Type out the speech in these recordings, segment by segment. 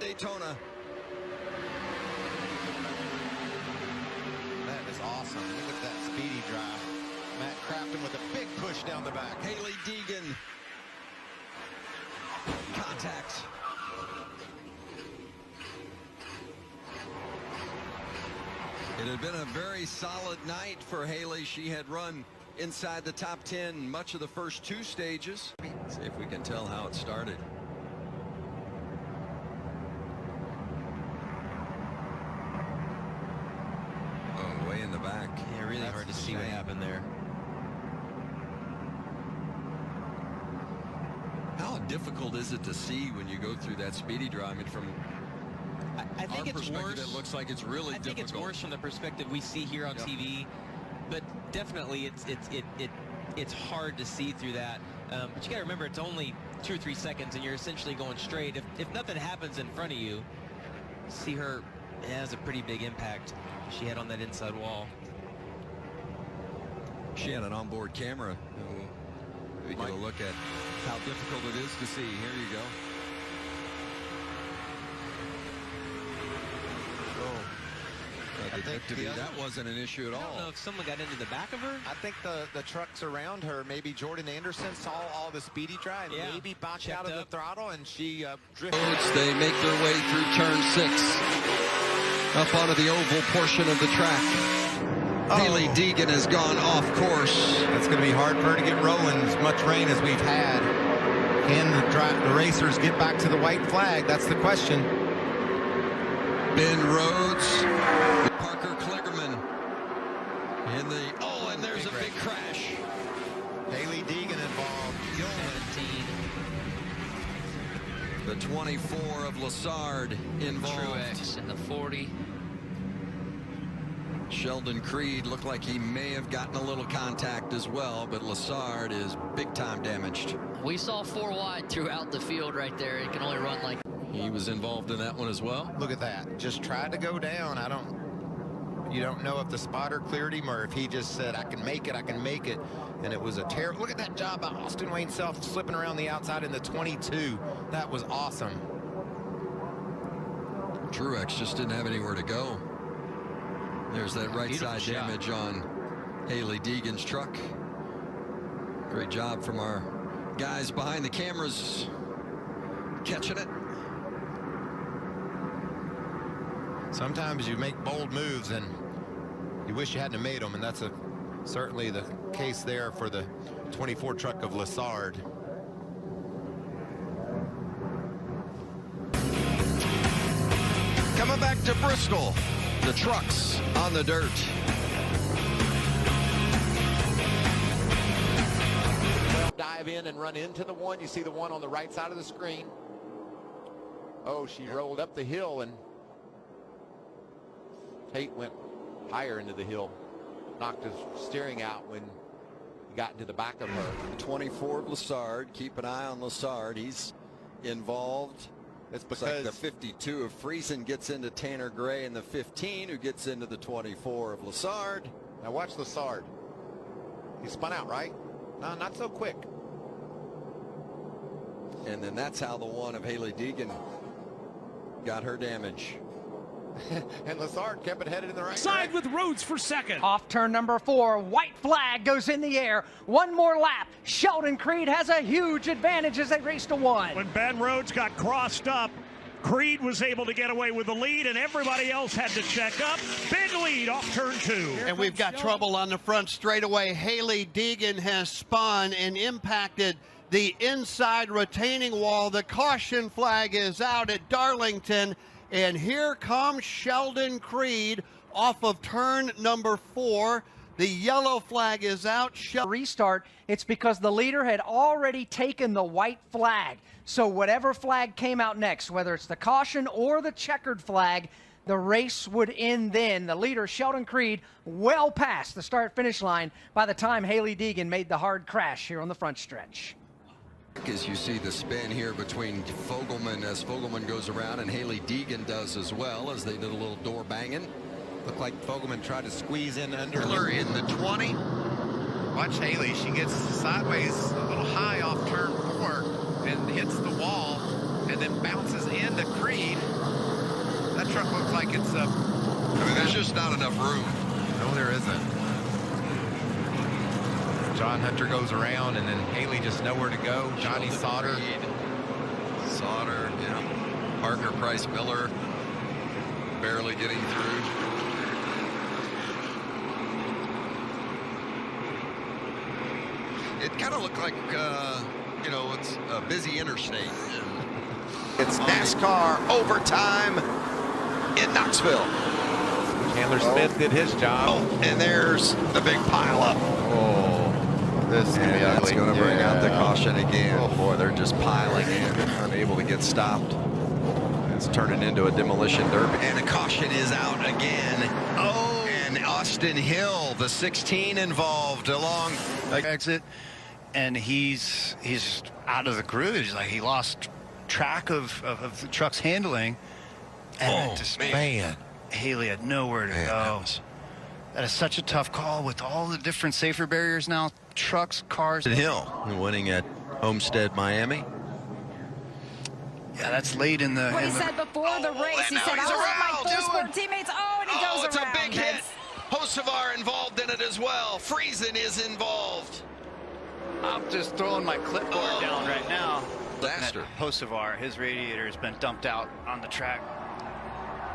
Daytona. That is awesome. Look at that speedy drive. Matt Crafton with a big push down the back. Hailie Deegan. Contact. It had been a very solid night for Hailie. She had run inside the top 10 much of the first two stages. See if we can tell how it started. Oh, way in the back. Yeah, really hard to see what happened there. How difficult is it to see when you go through that speedy drive? I mean, from I think it's worse. It looks like it's really difficult. I think it's worse from the perspective we see here on TV, but definitely it's hard to see through that. But you got to remember, it's only 2 or 3 seconds, and you're essentially going straight. If nothing happens in front of you, see her, it has a pretty big impact she had on that inside wall. She had an onboard camera. We get a look at how difficult it is to see. Here you go. That wasn't an issue at all. I don't know if someone got into the back of her. I think the trucks around her, maybe Jordan Anderson saw all the speedy drive, and maybe backed out of the throttle, and she drifted. They make their way through turn 6, up onto the oval portion of the track. Hailie Deegan has gone off course. It's going to be hard for her to get rolling as much rain as we've had. Can the racers get back to the white flag? That's the question. Ben Rhodes, Parker Kligerman in the, and there's a big crash. Hailie Deegan involved. 17. The 24 of Lassard involved. Truex in the 40. Sheldon Creed looked like he may have gotten a little contact as well, but Lassard is big time damaged. We saw 4 wide throughout the field right there. It can only run like. He was involved in that one as well. Look at that. Just tried to go down. You don't know if the spotter cleared him or if he just said, I can make it, I can make it. And it was a terrible. Look at that job by Austin Wayne Self slipping around the outside in the 22. That was awesome. Truex just didn't have anywhere to go. There's that right side damage on Hailie Deegan's truck. Great job from our guys behind the cameras catching it. Sometimes you make bold moves and you wish you hadn't made them, and that's certainly the case there for the 24 truck of Lassard. Coming back to Bristol, the trucks on the dirt. Dive in and run into the one. You see the one on the right side of the screen. Oh, she rolled up the hill, and Tate went higher into the hill, knocked his steering out when he got into the back of her. The 24 of Lassard, keep an eye on Lassard. He's involved. It's because like the 52 of Friesen gets into Tanner Gray, and the 15 who gets into the 24 of Lassard. Now watch Lassard. He spun out, right? No, not so quick. And then that's how the one of Hailie Deegan got her damage. And Lassard kept it headed in the right side with Rhodes for second. Off turn number 4, white flag goes in the air. One more lap. Sheldon Creed has a huge advantage as they race to 1. When Ben Rhodes got crossed up, Creed was able to get away with the lead, and everybody else had to check up. Big lead off turn 2. And we've got trouble on the front straightaway. Hailie Deegan has spun and impacted the inside retaining wall. The caution flag is out at Darlington. And here comes Sheldon Creed off of turn number 4. The yellow flag is out. Restart, it's because the leader had already taken the white flag. So whatever flag came out next, whether it's the caution or the checkered flag, the race would end then. The leader, Sheldon Creed, well past the start-finish line by the time Hailie Deegan made the hard crash here on the front stretch. As you see the spin here between Fogelman as Fogelman goes around, and Hailie Deegan does as well as they did a little door banging. Looked like Fogelman tried to squeeze in under. Miller in the 20. Watch Hailie. She gets sideways a little high off turn 4 and hits the wall. And and then bounces into Creed. That truck looks like it's I mean, there's just not enough room. no, there isn't. John Hunter goes around, and then Hailie just nowhere to go. Johnny Sauter. Sauter, yeah. Parker Price Miller barely getting through. It kind of looked like, you know, it's a busy interstate. It's NASCAR overtime in Knoxville. Chandler Smith did his job. Oh, and there's the big pileup. Oh, this is And that's ugly. going to bring out the caution again. Oh. Boy, they're just piling in, unable to get stopped. It's turning into a demolition derby. And a caution is out again. Oh, and Austin Hill, the 16 involved along exit, and he's out of the grooves. Like, he lost track of the truck's handling, and man. Hailie had nowhere to go. That is such a tough call with all the different safer barriers now. Trucks, cars. Hill winning at Homestead, Miami. Yeah, that's late in the. What he said before the race, he said, "I was with my full sport teammates." Oh, and he goes it's around. a big hit. Hocevar involved in it as well. Friesen is involved. I'm just throwing my clipboard down right now. Disaster. Hocevar, his radiator has been dumped out on the track.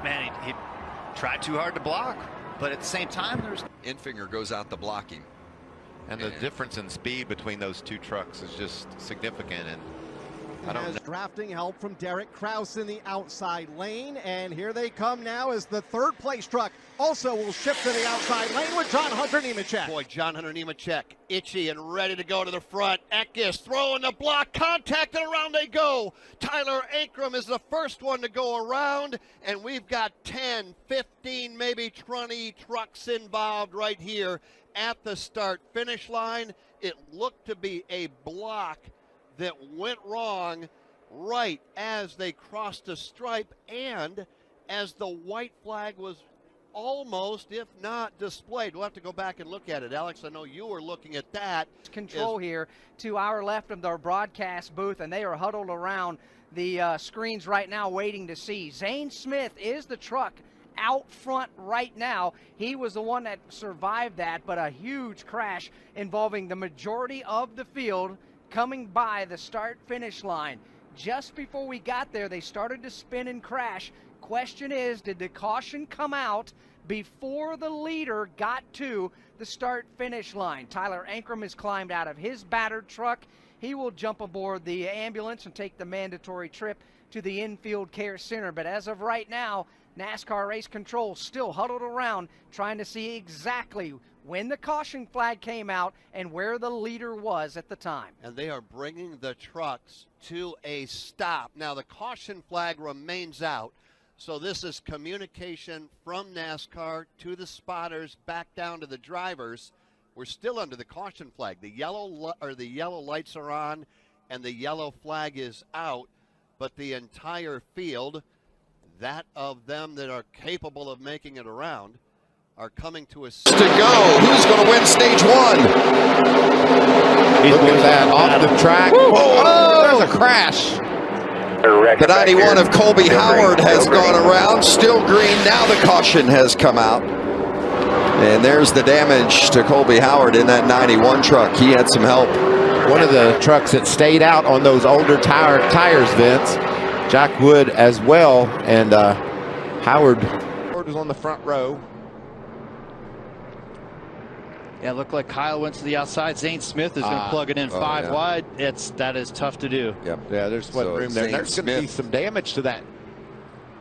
Man, he tried too hard to block, but at the same time, there's. Infinger goes out the blocking. And the difference in speed between those two trucks is just significant. And I don't know. Drafting help from Derek Kraus in the outside lane, and here they come now as the third place truck also will shift to the outside lane with John Hunter Nemechek. Boy, John Hunter Nemechek, itchy and ready to go to the front. Eckes throwing the block, contact, and around they go. Tyler Ankrum is the first one to go around, and we've got 10, 15, maybe 20 trucks involved right here at the start-finish line. It looked to be a block that went wrong right as they crossed the stripe and as the white flag was almost, if not displayed. We'll have to go back and look at it. Alex, I know you were looking at that. Control here to our left of their broadcast booth, and they are huddled around the screens right now waiting to see. Zane Smith is the truck out front right now. He was the one that survived that, but a huge crash involving the majority of the field coming by the start-finish line. Just before we got there, they started to spin and crash. Question is, did the caution come out before the leader got to the start-finish line? Tyler Ankrum has climbed out of his battered truck. He will jump aboard the ambulance and take the mandatory trip to the infield care center. But as of right now, NASCAR Race Control still huddled around trying to see exactly when the caution flag came out and where the leader was at the time. And they are bringing the trucks to a stop. Now the caution flag remains out, so this is communication from NASCAR to the spotters back down to the drivers. We're still under the caution flag. The yellow lights are on and the yellow flag is out, but the entire field, that of them that are capable of making it around, are coming to a To go. Who's going to win stage one? Look at that off the track. Oh, there's a crash. The 91 of Colby Howard has gone around. Still green. Now the caution has come out. And there's the damage to Colby Howard in that 91 truck. He had some help. One of the trucks that stayed out on those older tires, Vince. Jack Wood as well. And Howard was on the front row. Yeah, it looked like Kyle went to the outside. Zane Smith is going to plug it in five wide. That is tough to do. Yep. Yeah, there's one room there. There's going to be some damage to that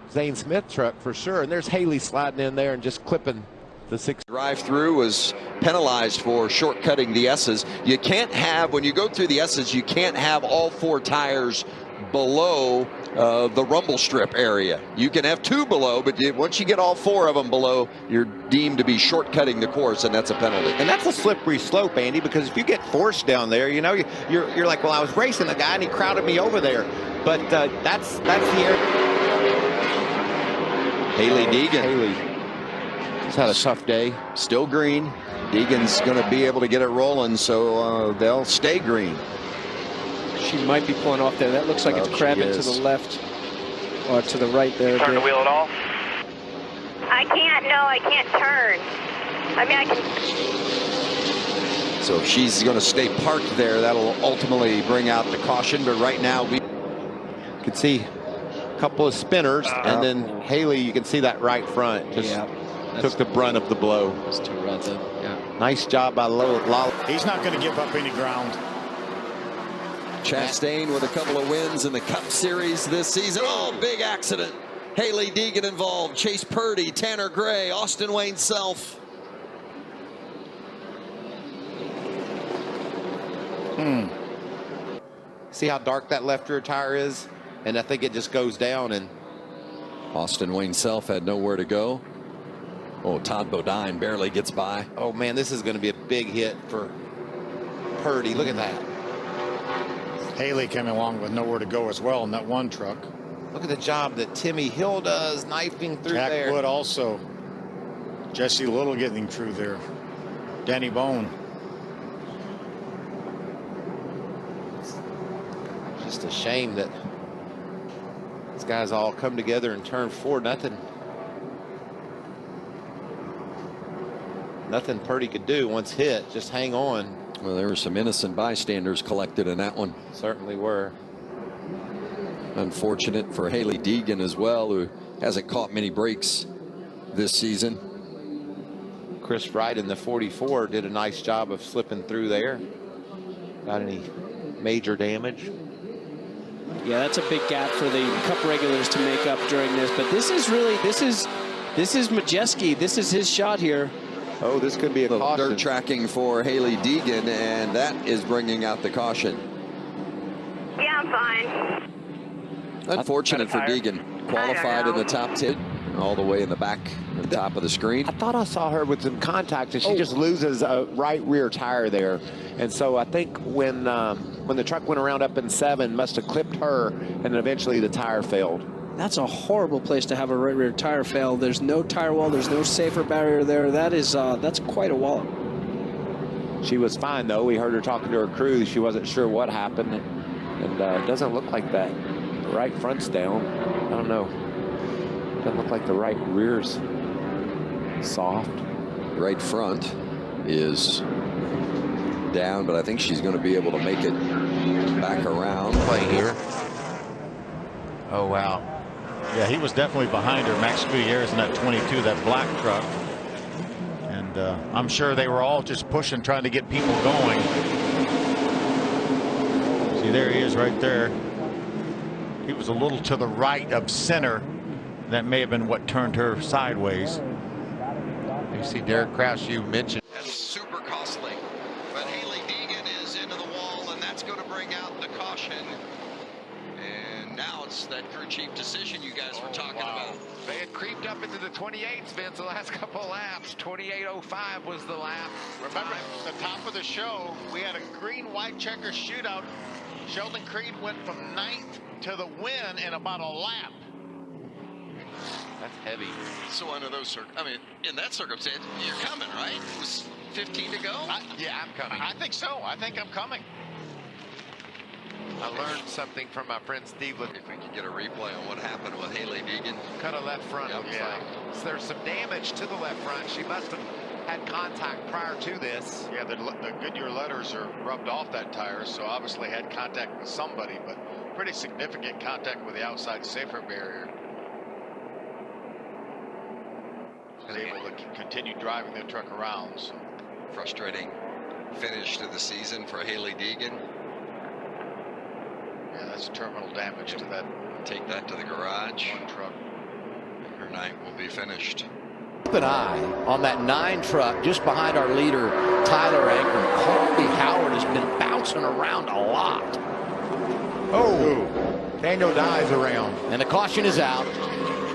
Zane Smith truck for sure. And there's Hailie sliding in there and just clipping the 6. Drive-through was penalized for shortcutting the S's. You can't have, when you go through the S's, you can't have all 4 tires below the rumble strip area. You can have 2 below, but once you get all 4 of them below, you're deemed to be shortcutting the course, and that's a penalty. And that's a slippery slope, Andy, because if you get forced down there, you know, you're like, well, I was racing the guy and he crowded me over there. But that's the area. Hailie Deegan. He's had a tough day. Still green. Deegan's going to be able to get it rolling, so they'll stay green. she might be pulling off there. That looks like it's crabbing to the left or to the right there. Turn the wheel at all? I can't turn. I mean, I can. So if she's going to stay parked there, that'll ultimately bring out the caution. But right now, we can see a couple of spinners, and then Hailie, you can see that right front just took the brunt of the blow. That's too right then. Yeah. Nice job by Lala. He's not going to give up any ground. Chastain with a couple of wins in the Cup Series this season. Oh, big accident. Hailie Deegan involved. Chase Purdy, Tanner Gray, Austin Wayne Self. See how dark that left rear tire is? And I think it just goes down, and Austin Wayne Self had nowhere to go. Oh, Todd Bodine barely gets by. Oh man, this is going to be a big hit for Purdy. Look at that. Hailie came along with nowhere to go as well in that one truck. Look at the job that Timmy Hill does, knifing through Jack there. Wood also. Jesse Little getting through there. Danny Bone. Just a shame that these guys all come together in turn 4. Nothing Purdy could do once hit. Just hang on. Well, there were some innocent bystanders collected in that one. Certainly were. Unfortunate for Hailie Deegan as well, who hasn't caught many breaks this season. Chris Wright in the 44 did a nice job of slipping through there. Got any major damage? Yeah, that's a big gap for the Cup regulars to make up during this. But this is really, this is Majeski. This is his shot here. Oh, this could be a caution. Dirt tracking for Hailie Deegan, and that is bringing out the caution. Yeah, I'm fine. Unfortunate for Deegan. Qualified in the top 10, all the way in the back, the top of the screen. I thought I saw her with some contact, and she just loses a right rear tire there. And so I think when the truck went around up in 7, must have clipped her, and then eventually the tire failed. That's a horrible place to have a right rear tire fail. There's no tire wall. There's no safer barrier there. That is that's quite a wallop. She was fine though. We heard her talking to her crew. She wasn't sure what happened, and it doesn't look like that. The right front's down. I don't know. Doesn't look like the right rear's soft. Right front is down, but I think she's going to be able to make it back around. Play here. Oh wow. Yeah, he was definitely behind her, Max Gutierrez, in that 22, that black truck. And I'm sure they were all just pushing, trying to get people going. See, there he is right there. He was a little to the right of center. That may have been what turned her sideways. You see Derek Kraus, you mentioned. That's super costly. But Hailie Deegan is into the wall, and that's going to bring out the caution. And now it's that crew chief decision you guys were talking about. They had creeped up into the 28s, Vince, the last couple of laps. 28:05 was the lap. Remember, at the top of the show, we had a green-white checker shootout. Sheldon Creed went from 9th to the win in about a lap. That's heavy. So under those I mean, in that circumstance, you're coming, right? It was 15 to go? Yeah, I'm coming. I think so. I think I'm coming. I learned something from my friend Steve. If we could get a replay on what happened with Hailie Deegan. Cut a left front, looks like. So there's some damage to the left front. She must have had contact prior to this. Yeah, the Goodyear letters are rubbed off that tire, so obviously had contact with somebody, but pretty significant contact with the outside safer barrier. Was able to continue driving the truck around. So. Frustrating finish to the season for Hailie Deegan. Yeah, that's terminal damage to that. Take that to the garage. One truck. Her night will be finished. Keep an eye on that 9 truck just behind our leader, Tyler Ankrum. Colby Howard has been bouncing around a lot. Oh, Daniel dies around. And the caution is out.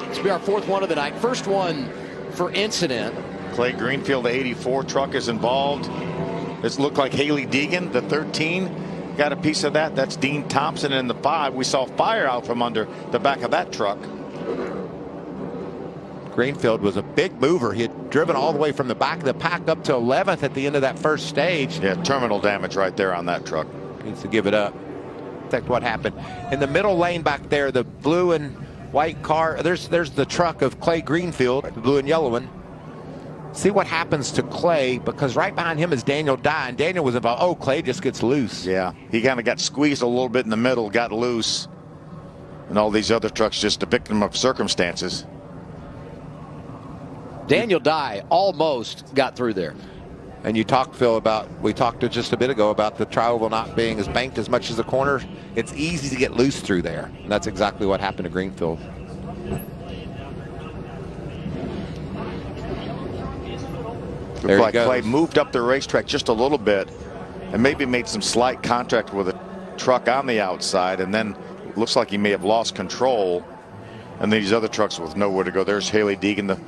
This will be our 4th one of the night. First one for incident. Clay Greenfield, the 84 truck is involved. This looked like Hailie Deegan, the 13. Got a piece of that. That's Dean Thompson in the 5. We saw fire out from under the back of that truck. Greenfield was a big mover. He had driven all the way from the back of the pack up to 11th at the end of that first stage. Yeah, terminal damage right there on that truck. Needs to give it up. contact, what happened. In the middle lane back there, the blue and white car, there's the truck of Clay Greenfield, the blue and yellow one. See what happens to Clay, because right behind him is Daniel Dye, and Daniel was involved. Oh, Clay just gets loose. Yeah, he kind of got squeezed a little bit in the middle, got loose, and all these other trucks just a victim of circumstances. Daniel Dye almost got through there. And you talked, Phil, we talked just a bit ago about the tri-oval not being as banked as much as the corner. It's easy to get loose through there, and that's exactly what happened to Greenfield. Looks like Clay moved up the racetrack just a little bit and maybe made some slight contact with a truck on the outside, and then looks like he may have lost control. And these other trucks with nowhere to go. There's Hailie Deegan, the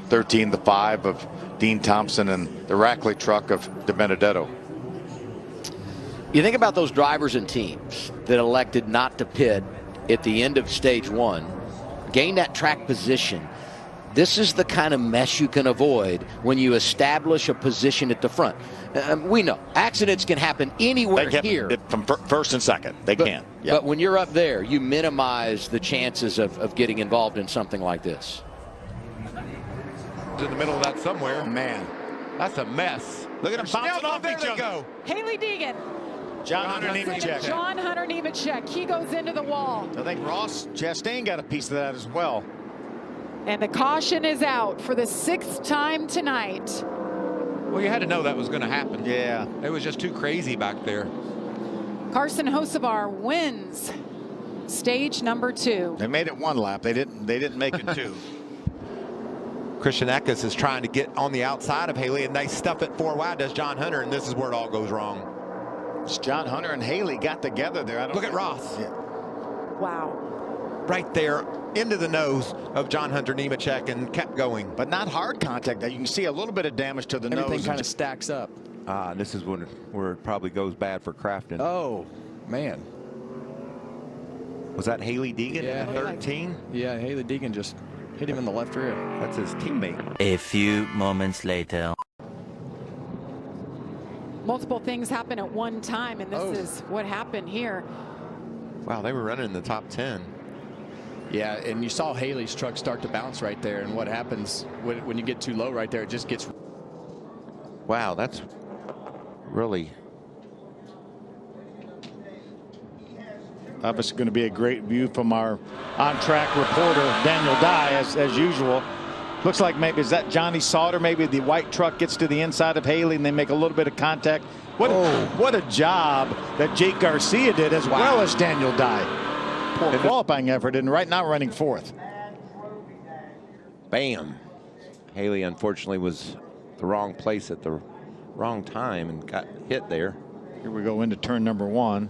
13, the 5 of Dean Thompson, and the Rackley truck of DiBenedetto. You think about those drivers and teams that elected not to pit at the end of stage 1, gain that track position. This is the kind of mess you can avoid when you establish a position at the front. We know accidents can happen anywhere here. From first and second, they can. Yep. But when you're up there, you minimize the chances of getting involved in something like this. In the middle of that somewhere. Oh, man. That's a mess. Look at them bouncing off each other. Go. Hailie Deegan. John Hunter Nemechek. John Hunter Nemechek. He goes into the wall. I think Ross Chastain got a piece of that as well. And the caution is out for the 6th time tonight. Well, you had to know that was going to happen. Yeah. It was just too crazy back there. Carson Hocevar wins stage number 2. They made it 1 lap. They didn't make it 2. Christian Eckes is trying to get on the outside of Hailie, and they stuff it 4 wide, does John Hunter, and this is where it all goes wrong. It's John Hunter and Hailie got together there. Look at Ross. Yeah. Wow. Right there into the nose of John Hunter Nemechek and kept going. But not hard contact. You can see a little bit of damage to the nose. Everything kind of stacks up. This is where it probably goes bad for Crafton. Oh, man. Was that Hailie Deegan in the 13? Yeah, Hailie Deegan just hit him in the left rear. That's his teammate. A few moments later. Multiple things happen at one time, and this is what happened here. Wow, they were running in the top 10. Yeah, and you saw Hailie's truck start to bounce right there, and what happens when you get too low right there, it just gets... Wow, that's really... Obviously going to be a great view from our on-track reporter, Daniel Dye, as usual. Looks like maybe, is that Johnny Sauter? Maybe the white truck gets to the inside of Hailie and they make a little bit of contact. What a job that Jake Garcia did, as well as Daniel Dye. Poor qualifying effort, and right now running 4th. Bam. Hailie unfortunately was the wrong place at the wrong time and got hit there. Here we go into turn number 1.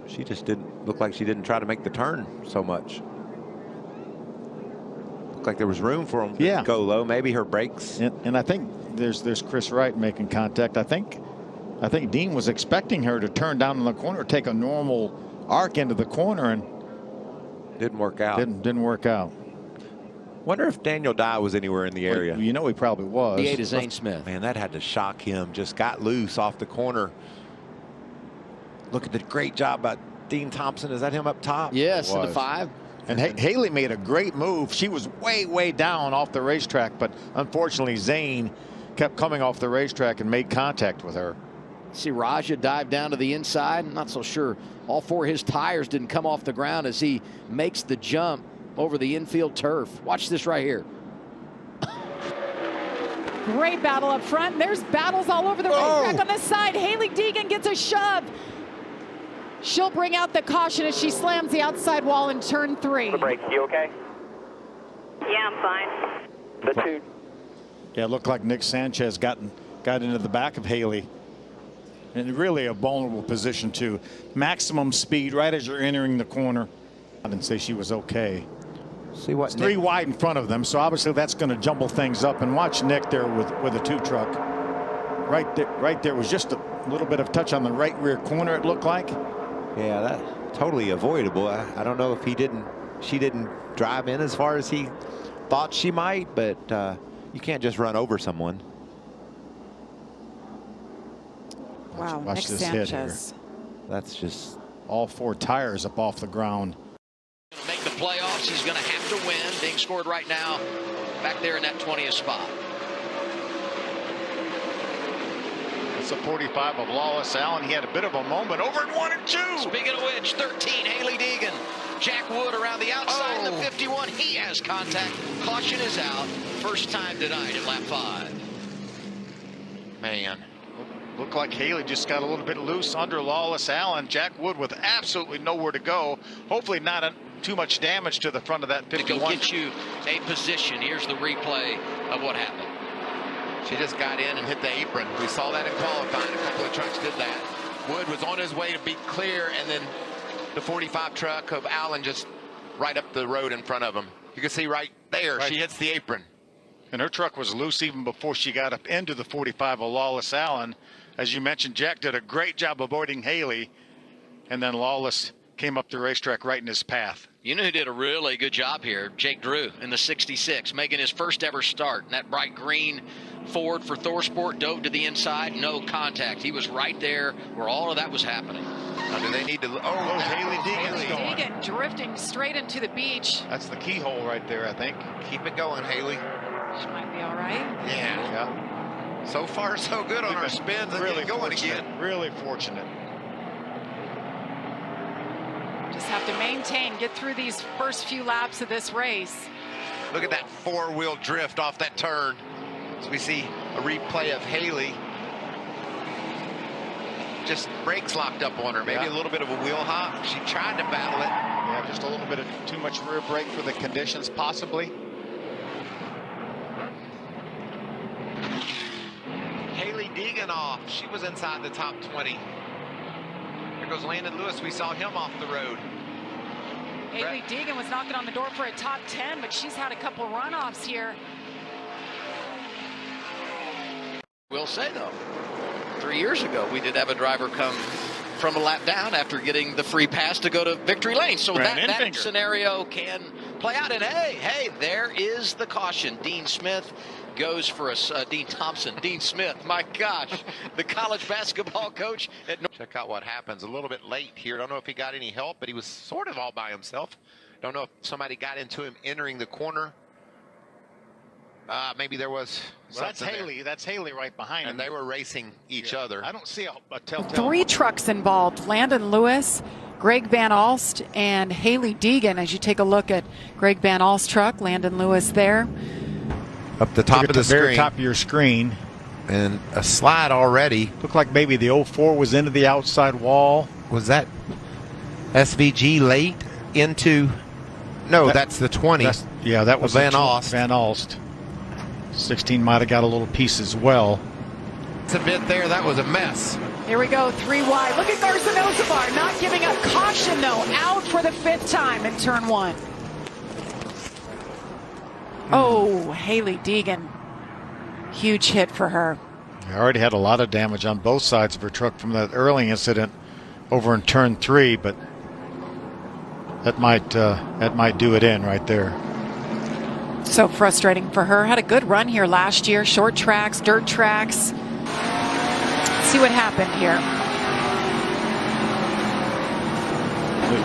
She just didn't look like she didn't try to make the turn so much. Looked like there was room for him to go low. Maybe her brakes. And I think there's Chris Wright making contact. I think Dean was expecting her to turn down in the corner, take a normal arc into the corner, and didn't work out. Didn't work out. Wonder if Daniel Dye was anywhere in the area. Well, you know he probably was. He ate a Zane Smith. Man, that had to shock him. Just got loose off the corner. Look at the great job by Dean Thompson. Is that him up top? Yes, in the 5. And Hailie made a great move. She was way down off the racetrack, but unfortunately Zane kept coming off the racetrack and made contact with her. See Raja dive down to the inside. I'm not so sure all 4 of his tires didn't come off the ground as he makes the jump over the infield turf. Watch this right here. Great battle up front. There's battles all over the racetrack on this side. Hailie Deegan gets a shove. She'll bring out the caution as she slams the outside wall in turn 3. The brakes, you okay? Yeah, I'm fine. The 2. Yeah, it looked like Nick Sanchez got into the back of Hailie. And really a vulnerable position too. Maximum speed right as you're entering the corner. I didn't say she was okay. See what? It's 3 wide in front of them, so obviously that's going to jumble things up. And watch Nick there with a 2 truck. Right there was just a little bit of touch on the right rear corner, it looked like. Yeah, that totally avoidable. I don't know if she didn't drive in as far as he thought she might, but you can't just run over someone. Wow, Watch Nick this hit Sanchez. here. That's just all 4 tires up off the ground. Make the playoffs. He's going to have to win. Being scored right now back there in that 20th spot. It's a 45 of Lawless Allen. He had a bit of a moment over at 1 and 2. Speaking of which, 13, Hailie Deegan. Jack Wood around the outside in the 51. He has contact. Caution is out. First time denied at lap 5. Man, looked like Hailie just got a little bit loose under Lawless Allen. Jack Wood with absolutely nowhere to go. Hopefully not too much damage to the front of that 51. To go get you a position. Here's the replay of what happened. She just got in and hit the apron. We saw that in qualifying. A couple of trucks did that. Wood was on his way to be clear, and then the 45 truck of Allen just right up the road in front of him. You can see right there, she hits the apron. And her truck was loose even before she got up into the 45 of Lawless Allen. As you mentioned, Jack did a great job avoiding Hailie, and then Lawless came up the racetrack right in his path. You know who did a really good job here? Jake Drew in the 66, making his first ever start. And that bright green Ford for ThorSport dove to the inside, no contact. He was right there where all of that was happening. Now, do they need to? Hailie Deegan's Hailie going. Deegan drifting straight into the beach. That's the keyhole right there, I think. Keep it going, Hailie. She might be all right. Yeah. So far, so good on our spins. And really going again. Really fortunate. Just have to maintain, get through these first few laps of this race. Look at that 4-wheel drift off that turn. So we see a replay of Hailie. Just brakes locked up on her. Maybe a little bit of a wheel hop. She tried to battle it. Yeah, just a little bit of too much rear brake for the conditions, possibly. Hailie Deegan off. She was inside the top 20. Here goes Landon Lewis. We saw him off the road. Hailie Deegan was knocking on the door for a top 10, but she's had a couple runoffs here. Will say, though, 3 years ago, we did have a driver come from a lap down after getting the free pass to go to victory lane. So that scenario can play out. And hey, there is the caution. Dean Smith goes for a Dean Smith, my gosh, the college basketball coach at Check out what happens a little bit late here. Don't know if he got any help, but he was sort of all by himself. Don't know if somebody got into him entering the corner. Maybe there was that's Hailie. That's Hailie right behind him. And they were racing each other. I don't see a telltale. 3 trucks involved. Landon Lewis, Greg Van Alst, and Hailie Deegan. As you take a look at Greg Van Alst's truck, Landon Lewis there. Up the top of the screen. Very top of your screen. And a slide already. Looked like maybe the 04 was into the outside wall. Was that SVG late into? No, that's the 20. Yeah, that was Van Alst. Van Alst. 16 might have got a little piece as well. It's a bit there. That was a mess. Here we go, 3 wide. Look at Garza Ozabar not giving up. Caution, though, out for the 5th time in turn 1. Oh, Hailie Deegan. Huge hit for her. I already had a lot of damage on both sides of her truck from that early incident over in turn 3, but that might do it in right there. So frustrating for her. Had a good run here last year. Short tracks, dirt tracks. Let's see what happened here.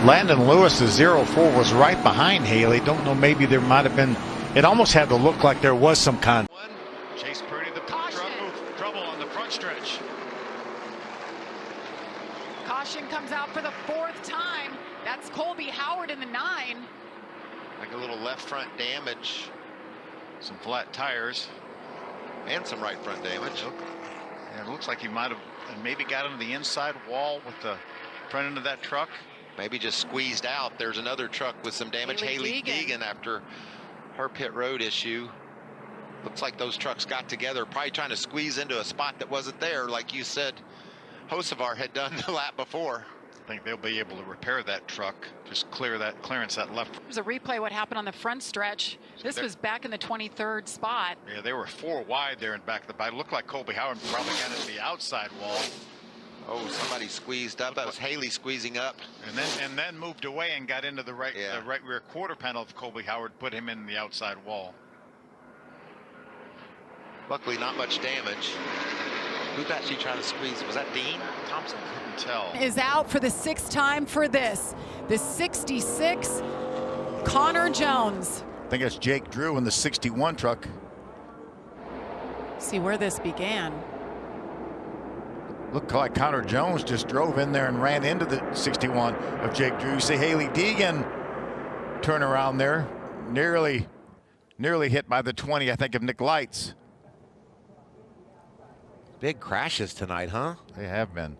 Landon Lewis's 04 was right behind Hailie. Don't know, maybe there might have been, it almost had to look like there was some kind. Chase Purdy, the trouble on the front stretch. Caution comes out for the 4th time. That's Colby Howard in the 9. Like a little left front damage. Some flat tires. And some right front damage. Yeah, it looks like he might have maybe got into the inside wall with the front end of that truck. Maybe just squeezed out. There's another truck with some damage. Hailie Deegan after her pit road issue. Looks like those trucks got together, probably trying to squeeze into a spot that wasn't there, like you said Hocevar had done the lap before. I think they'll be able to repair that truck, just clearance that left. There's a replay what happened on the front stretch. This was back in the 23rd spot. Yeah, they were 4 wide there in back of the bike. It looked like Colby Howard probably got into the outside wall. Oh, somebody squeezed up. That was Hailie squeezing up. And then moved away and got into the right rear quarter panel of Colby Howard, put him in the outside wall. Luckily, not much damage. Who's actually trying to squeeze? Was that Dean Thompson? Couldn't tell. Is out for the 6th time for this. The 66, Connor Jones. I think it's Jake Drew in the 61 truck. See where this began. Looked like Connor Jones just drove in there and ran into the 61 of Jake Drew. You see Hailie Deegan turn around there, nearly hit by the 20, I think, of Nick Lights. Big crashes tonight, huh? They have been.